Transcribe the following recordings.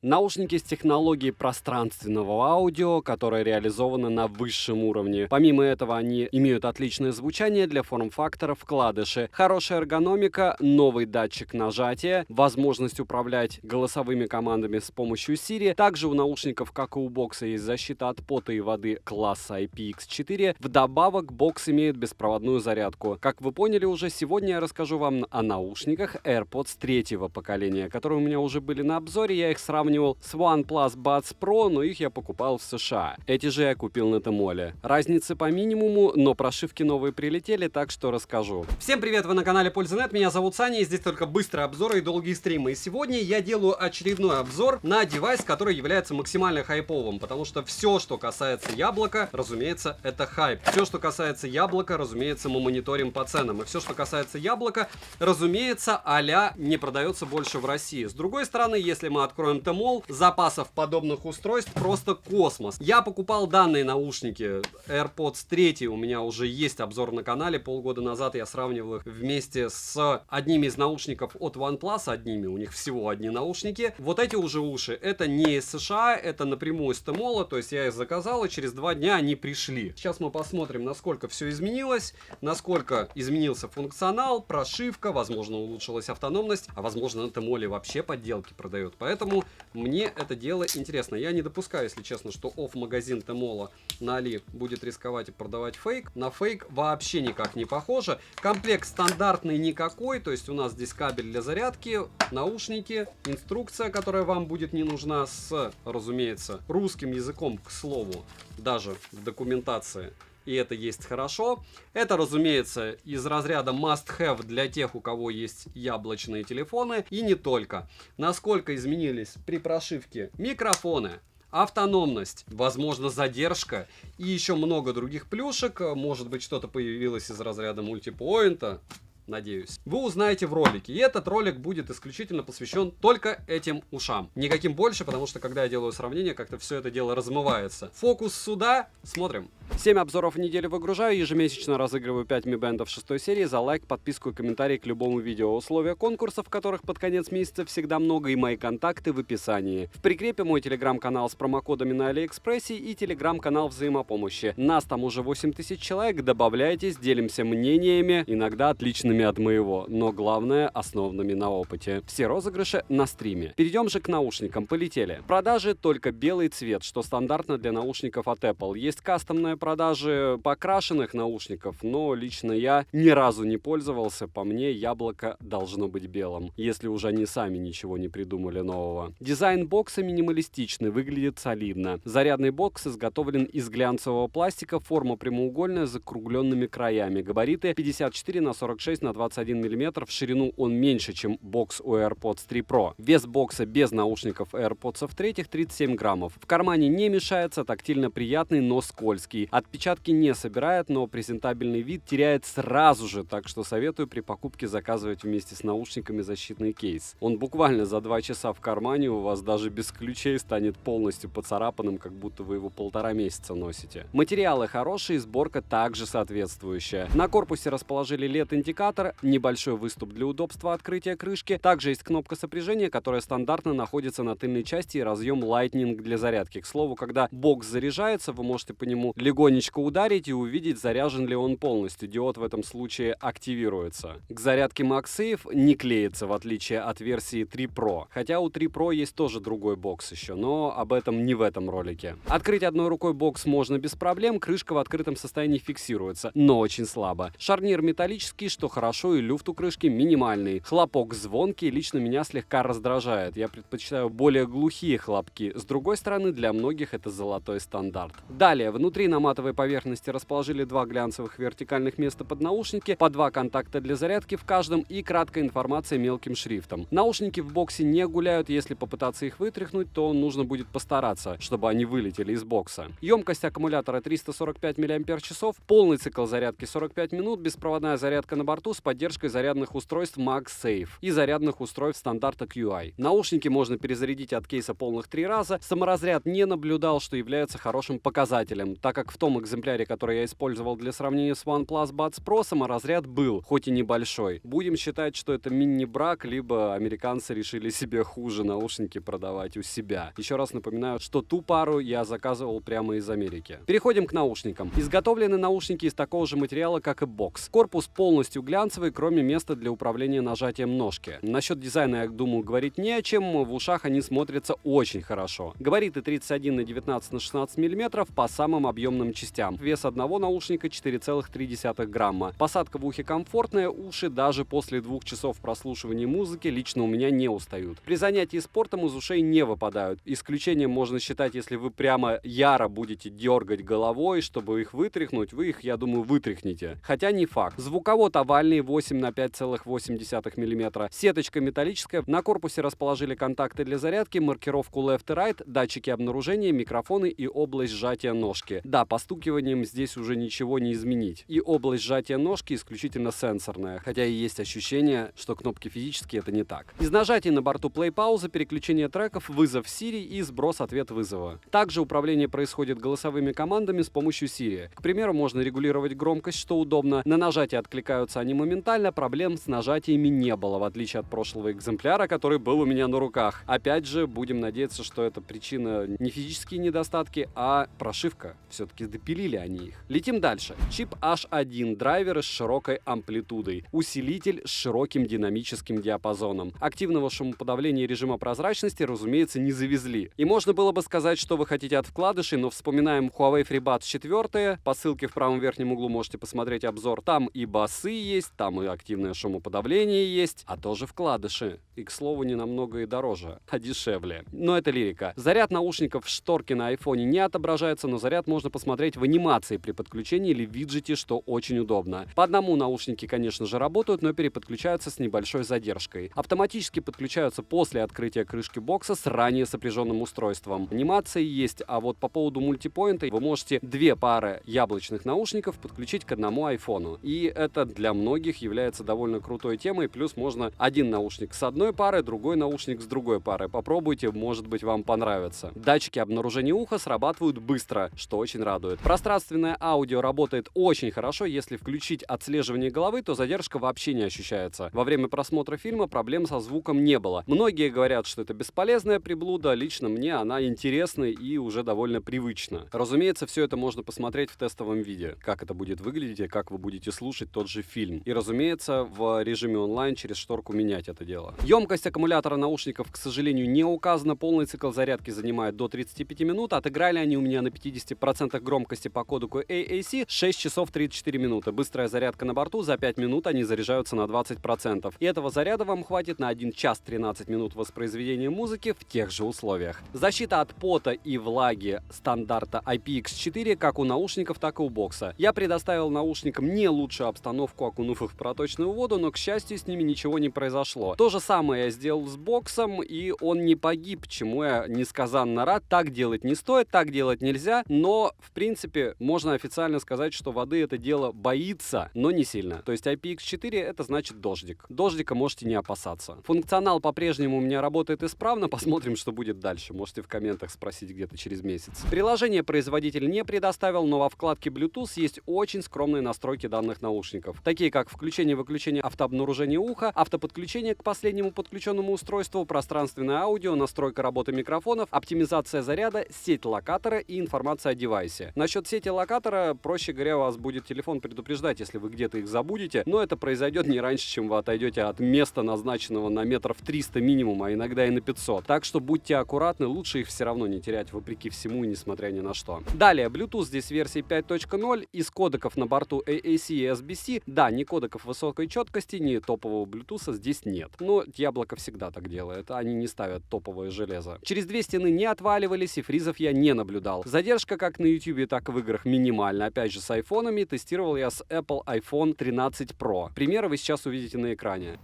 Наушники с технологией пространственного аудио, которая реализована на высшем уровне. Помимо этого, они имеют отличное звучание для форм-фактора вкладыши, хорошая эргономика, новый датчик нажатия, возможность управлять голосовыми командами с помощью Siri. Также у наушников, как и у бокса, есть защита от пота и воды класса IPX4. Вдобавок, бокс имеет беспроводную зарядку. Как вы поняли уже, сегодня я расскажу вам о наушниках AirPods третьего поколения, которые у меня уже были на обзоре. Я их сравнивал с OnePlus Buds Pro, но их я покупал в США. Эти же я купил на Тмоле. Разницы по минимуму, но прошивки новые прилетели, так что расскажу. Всем привет, вы на канале Польза.нет, меня зовут Саня, и здесь только быстрые обзоры и долгие стримы. И сегодня я делаю очередной обзор на девайс, который является максимально хайповым, потому что все, что касается яблока, разумеется, это хайп. Все, что касается яблока, разумеется, мы мониторим по ценам. И все, что касается яблока, разумеется, а-ля не продается больше в России. С другой стороны, если мы откроем Тмол, запасов подобных устройств просто космос. Я покупал данные наушники AirPods 3, у меня уже есть обзор на канале. Полгода назад я сравнивал их вместе с одними из наушников от OnePlus, у них всего одни наушники. Вот эти уже уши, это не из США, это напрямую из Тмола, то есть я их заказал, и через 2 дня они пришли. Сейчас мы посмотрим, насколько все изменилось, насколько изменился функционал, прошивка, возможно, улучшилась автономность, а возможно, на Тмоле вообще подделки продает. Поэтому мне это дело интересно. Я не допускаю, если честно, что офф-магазин Тмола на Али будет рисковать и продавать фейк. На фейк вообще никак не похоже. Комплект стандартный никакой, то есть у нас здесь кабель для зарядки, наушники, инструкция, которая вам будет не нужна, с, разумеется, русским языком, к слову, даже в документации. И это есть хорошо. Это, разумеется, из разряда must-have для тех, у кого есть яблочные телефоны. И не только. Насколько изменились при прошивке микрофоны, автономность, возможно, задержка и еще много других плюшек. Может быть, что-то появилось из разряда мультипоинта. Надеюсь. Вы узнаете в ролике. И этот ролик будет исключительно посвящен только этим ушам. Никаким больше, потому что, когда я делаю сравнение, как-то все это дело размывается. Фокус сюда. Смотрим. 7 обзоров в неделю выгружаю. Ежемесячно разыгрываю 5 ми-бендов 6 серии за лайк, подписку и комментарий к любому видео. Условия конкурсов, которых под конец месяца всегда много, и мои контакты в описании. В прикрепе мой телеграм-канал с промокодами на Алиэкспрессе и телеграм-канал взаимопомощи. Нас там уже 8000 человек. Добавляйтесь, делимся мнениями, иногда отличными от моего, но главное, основанными на опыте. Все розыгрыши на стриме. Перейдем же к наушникам. Полетели. В продаже только белый цвет, что стандартно для наушников от Apple. Есть кастомные продажи покрашенных наушников, но лично я ни разу не пользовался. По мне, яблоко должно быть белым, если уже они сами ничего не придумали нового. Дизайн бокса минималистичный, выглядит солидно. Зарядный бокс изготовлен из глянцевого пластика, форма прямоугольная с закругленными краями. Габариты 54 на 46 на 21 мм, в ширину он меньше, чем бокс у AirPods 3 Pro. Вес бокса без наушников AirPods 3 37 граммов. В кармане не мешается, тактильно приятный, но скользкий. Отпечатки не собирает, но презентабельный вид теряет сразу же, так что советую при покупке заказывать вместе с наушниками защитный кейс. Он буквально за 2 часа в кармане у вас даже без ключей станет полностью поцарапанным, как будто вы его 1,5 месяца носите. Материалы хорошие, сборка также соответствующая. На корпусе расположили LED-индикатор, небольшой выступ для удобства открытия крышки. Также есть кнопка сопряжения, которая стандартно находится на тыльной части, и разъем Lightning для зарядки. К слову, когда бокс заряжается, вы можете по нему легонечко ударить и увидеть, заряжен ли он полностью. Диод в этом случае активируется. К зарядке MagSafe не клеится, в отличие от версии 3 Pro. Хотя у 3 Pro есть тоже другой бокс еще, но об этом не в этом ролике. Открыть одной рукой бокс можно без проблем, крышка в открытом состоянии фиксируется, но очень слабо. Шарнир металлический, что хорошо, и люфт у крышки минимальный. Хлопок звонкий, лично меня слегка раздражает. Я предпочитаю более глухие хлопки. С другой стороны, для многих это золотой стандарт. Далее, внутри на матовой поверхности расположили 2 глянцевых вертикальных места под наушники, по 2 контакта для зарядки в каждом и краткая информация мелким шрифтом. Наушники в боксе не гуляют, если попытаться их вытряхнуть, то нужно будет постараться, чтобы они вылетели из бокса. Емкость аккумулятора 345 мАч, полный цикл зарядки 45 минут, беспроводная зарядка на борту с поддержкой зарядных устройств MagSafe и зарядных устройств стандарта QI. Наушники можно перезарядить от кейса полных 3 раза. Саморазряд не наблюдал, что является хорошим показателем, так как в том экземпляре, который я использовал для сравнения с OnePlus Buds Pro, саморазряд был, хоть и небольшой. Будем считать, что это мини-брак, либо американцы решили себе хуже наушники продавать у себя. Еще раз напоминаю, что ту пару я заказывал прямо из Америки. Переходим к наушникам. Изготовлены наушники из такого же материала, как и бокс. Корпус полностью глянцевый, кроме места для управления нажатием ножки. Насчет дизайна, я думаю, говорить не о чем, в ушах они смотрятся очень хорошо. Габариты 31 на 19 на 16 мм по самым объемным частям. Вес одного наушника 4,3 грамма. Посадка в ухе комфортная, уши даже после 2 часов прослушивания музыки лично у меня не устают. При занятии спортом из ушей не выпадают. Исключением можно считать, если вы прямо яро будете дергать головой, чтобы их вытряхнуть, вы их, я думаю, вытряхнете. Хотя не факт. Звуковод овальный 8 на 5,8 мм. Сеточка металлическая. На корпусе расположили контакты для зарядки, маркировку left и right, датчики обнаружения, микрофоны и область сжатия ножки. Да, постукиванием здесь уже ничего не изменить. И область сжатия ножки исключительно сенсорная, хотя и есть ощущение, что кнопки физические это не так. Из нажатий на борту play-пауза, переключение треков, вызов Siri и сброс-ответ вызова. Также управление происходит голосовыми командами с помощью Siri. К примеру, можно регулировать громкость, что удобно. На нажатие откликаются они моментально, проблем с нажатиями не было, в отличие от прошлого экземпляра, который был у меня на руках. Опять же, будем надеяться, что это причина не физические недостатки, а прошивка. Все-таки допилили они их. Летим дальше. Чип H1, драйверы с широкой амплитудой, усилитель с широким динамическим диапазоном. Активного шумоподавления режима прозрачности, разумеется, не завезли. И можно было бы сказать, что вы хотите от вкладышей, но вспоминаем Huawei FreeBuds 4. По ссылке в правом верхнем углу можете посмотреть обзор. Там и басы есть, там и активное шумоподавление есть, а тоже вкладыши. И, к слову, не намного и дороже, а дешевле. Но это лирика. Заряд наушников в шторке на айфоне не отображается, но заряд можно посмотреть в анимации при подключении или в виджете, что очень удобно. По одному наушники, конечно же, работают, но переподключаются с небольшой задержкой. Автоматически подключаются после открытия крышки бокса с ранее сопряженным устройством. Анимации есть, а вот по поводу мультипоинта вы можете 2 пары яблочных наушников подключить к одному айфону. И это для многих является довольно крутой темой, плюс можно один наушник с одной парой, другой наушник с другой парой. Попробуйте, может быть, вам понравится. Датчики обнаружения уха срабатывают быстро, что очень радует. Пространственное аудио работает очень хорошо. Если включить отслеживание головы, то задержка вообще не ощущается. Во время просмотра фильма проблем со звуком не было. Многие говорят, что это бесполезная приблуда. Лично мне она интересна и уже довольно привычна. Разумеется, все это можно посмотреть в тестовом виде, как это будет выглядеть и как вы будете слушать тот же фильм. И, разумеется, в режиме онлайн через шторку менять это дело. Емкость аккумулятора наушников, к сожалению, не указана. Полный цикл зарядки занимает до 35 минут. Отыграли они у меня на 50% громкости по кодеку AAC 6 часов 34 минуты. Быстрая зарядка на борту, за 5 минут они заряжаются на 20%. И этого заряда вам хватит на 1 час 13 минут воспроизведения музыки в тех же условиях. Защита от пота и влаги стандарта IPX4 как у наушников, так и у бокса. Я предоставил наушникам не лучшую обстановку, окунув их в проточную воду, но, к счастью, с ними ничего не произошло. То же самое я сделал с боксом, и он не погиб, чему я несказанно рад. Так делать не стоит, так делать нельзя, но, в принципе, можно официально сказать, что воды это дело боится, но не сильно. То есть IPX4 это значит дождик. Дождика можете не опасаться. Функционал по-прежнему у меня работает исправно, посмотрим, что будет дальше. Можете в комментах спросить где-то через месяц. Приложение производитель не предоставил, но во вкладке Bluetooth есть очень скромные настройки данных наушников, такие как включение-выключение автообнаружения уха, автоподключение к последнему подключенному устройству, пространственное аудио, настройка работы микрофонов, оптимизация заряда, сеть локатора и информация о девайсе. Насчет сети локатора, проще говоря, вас будет телефон предупреждать, если вы где-то их забудете, но это произойдет не раньше, чем вы отойдете от места, назначенного на метров 300 минимум, а иногда и на 500. Так что будьте аккуратны, лучше их все равно не терять, вопреки всему и несмотря ни на что. Далее, Bluetooth здесь версии 5.0, из кодеков на борту AAC и SBC, да, ни кодеков высокой четкости, ни топового Bluetooth здесь нет. Но Яблоко всегда так делает, они не ставят топовое железо. Через 2 стены не отваливались и фризов я не наблюдал. Задержка как на YouTube, так и в играх минимальна. Опять же с айфонами, тестировал я с Apple iPhone 13 Pro. Примеры вы сейчас увидите на экране.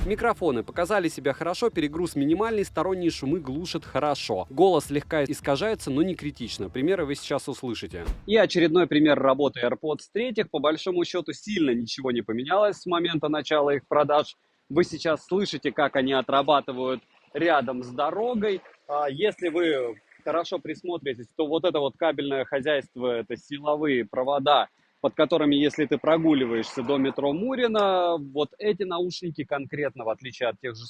Микрофоны показали себя хорошо, перегруз минимальный, сторонние шумы глушат хорошо. Голос слегка искажается, но не критично. Примеры вы сейчас услышите. И очередной пример работы AirPods 3. По большому счету сильно ничего не поменялось с момента начала их продаж. Вы сейчас слышите, как они отрабатывают рядом с дорогой. Если вы хорошо присмотритесь, то вот это вот кабельное хозяйство, это силовые провода, под которыми, если ты прогуливаешься до метро Мурина, вот эти наушники конкретно, в отличие от тех же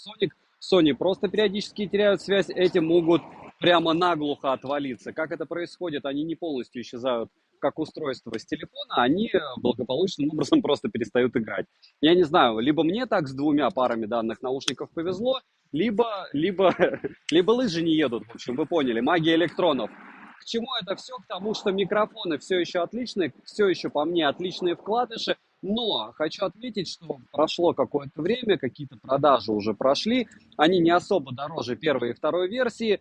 Sony просто периодически теряют связь, эти могут прямо наглухо отвалиться. Как это происходит? Они не полностью исчезают как устройство с телефона, они благополучным образом просто перестают играть. Я не знаю, либо мне так с двумя парами данных наушников повезло, либо лыжи не едут. В общем, вы поняли, магия электронов. К чему это все? К тому, что микрофоны все еще отличные, все еще по мне отличные вкладыши, но хочу отметить, что прошло какое-то время, какие-то продажи уже прошли, они не особо дороже первой и второй версии,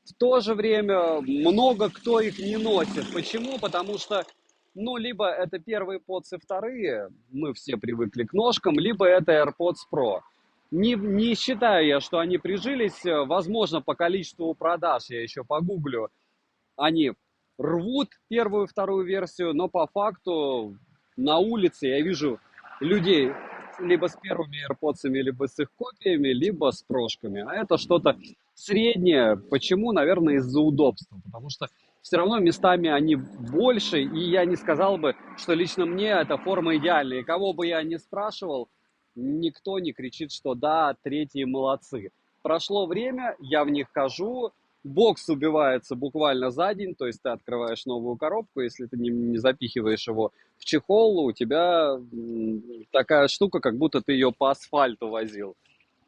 в то же время много кто их не носит. Почему? Потому что, либо это первые AirPods и вторые, мы все привыкли к ножкам, либо это AirPods Pro. Не считаю я, что они прижились, возможно, по количеству продаж, я еще погуглю, они рвут первую и вторую версию, но по факту на улице я вижу людей либо с первыми AirPods, либо с их копиями, либо с прошками. А это что-то среднее. Почему? Наверное, из-за удобства. Потому что все равно местами они больше, и я не сказал бы, что лично мне эта форма идеальная. И кого бы я ни спрашивал, никто не кричит, что да, третьи молодцы. Прошло время, я в них хожу, бокс убивается буквально за день, то есть ты открываешь новую коробку, если ты не запихиваешь его в чехол, у тебя такая штука, как будто ты ее по асфальту возил.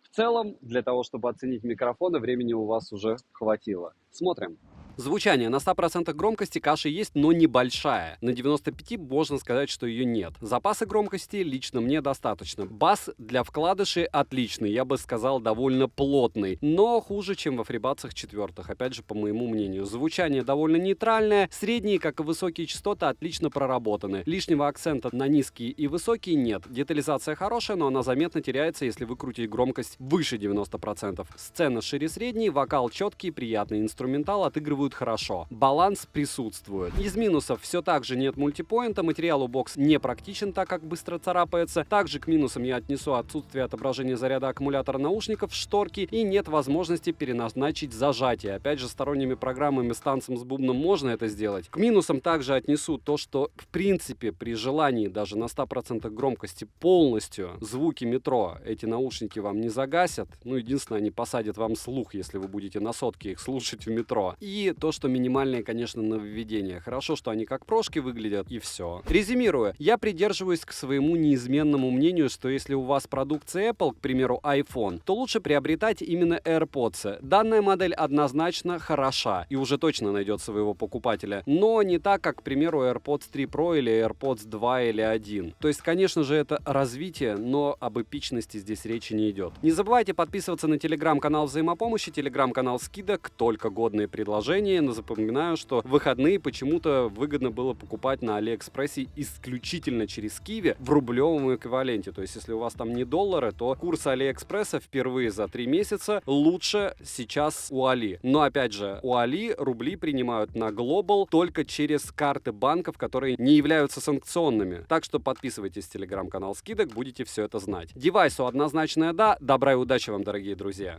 В целом, для того, чтобы оценить микрофоны, времени у вас уже хватило. Смотрим. Звучание. На 100% громкости каша есть, но небольшая. На 95% можно сказать, что ее нет. Запасы громкости лично мне достаточно. Бас для вкладышей отличный, я бы сказал, довольно плотный, но хуже, чем во фрибатсах четвертых, опять же, по моему мнению. Звучание довольно нейтральное, средние, как и высокие частоты, отлично проработаны. Лишнего акцента на низкие и высокие нет. Детализация хорошая, но она заметно теряется, если выкрутить громкость выше 90%. Сцена шире средней, вокал четкий, приятный, инструментал отыгрывают хорошо. Баланс присутствует. Из минусов все так же нет мультипоинта, материал у бокс не практичен, так как быстро царапается. Также к минусам я отнесу отсутствие отображения заряда аккумулятора наушников, шторки и нет возможности переназначить зажатие. Опять же, сторонними программами с танцем с бубном можно это сделать. К минусам также отнесу то, что в принципе при желании даже на 100% громкости полностью звуки метро эти наушники вам не загасят. Единственное, они посадят вам слух, если вы будете на сотке их слушать в метро. И то, что минимальные, конечно, нововведения. Хорошо, что они как прошки выглядят, и все. Резюмируя, я придерживаюсь к своему неизменному мнению, что если у вас продукция Apple, к примеру, iPhone, то лучше приобретать именно AirPods. Данная модель однозначно хороша и уже точно найдет своего покупателя, но не так, как, к примеру, AirPods 3 Pro или AirPods 2 или 1. То есть, конечно же, это развитие, но об эпичности здесь речи не идет. Не забывайте подписываться на телеграм-канал взаимопомощи, телеграм-канал скидок, только годные предложения. Но запоминаю, что в выходные почему-то выгодно было покупать на Алиэкспрессе исключительно через Киви в рублевом эквиваленте. То есть, если у вас там не доллары, то курс Алиэкспресса впервые за 3 месяца лучше сейчас у Али. Но опять же, у Али рубли принимают на Global только через карты банков, которые не являются санкционными. Так что подписывайтесь в телеграм-канал скидок, будете все это знать. Девайсу однозначное да. Добра и удачи вам, дорогие друзья.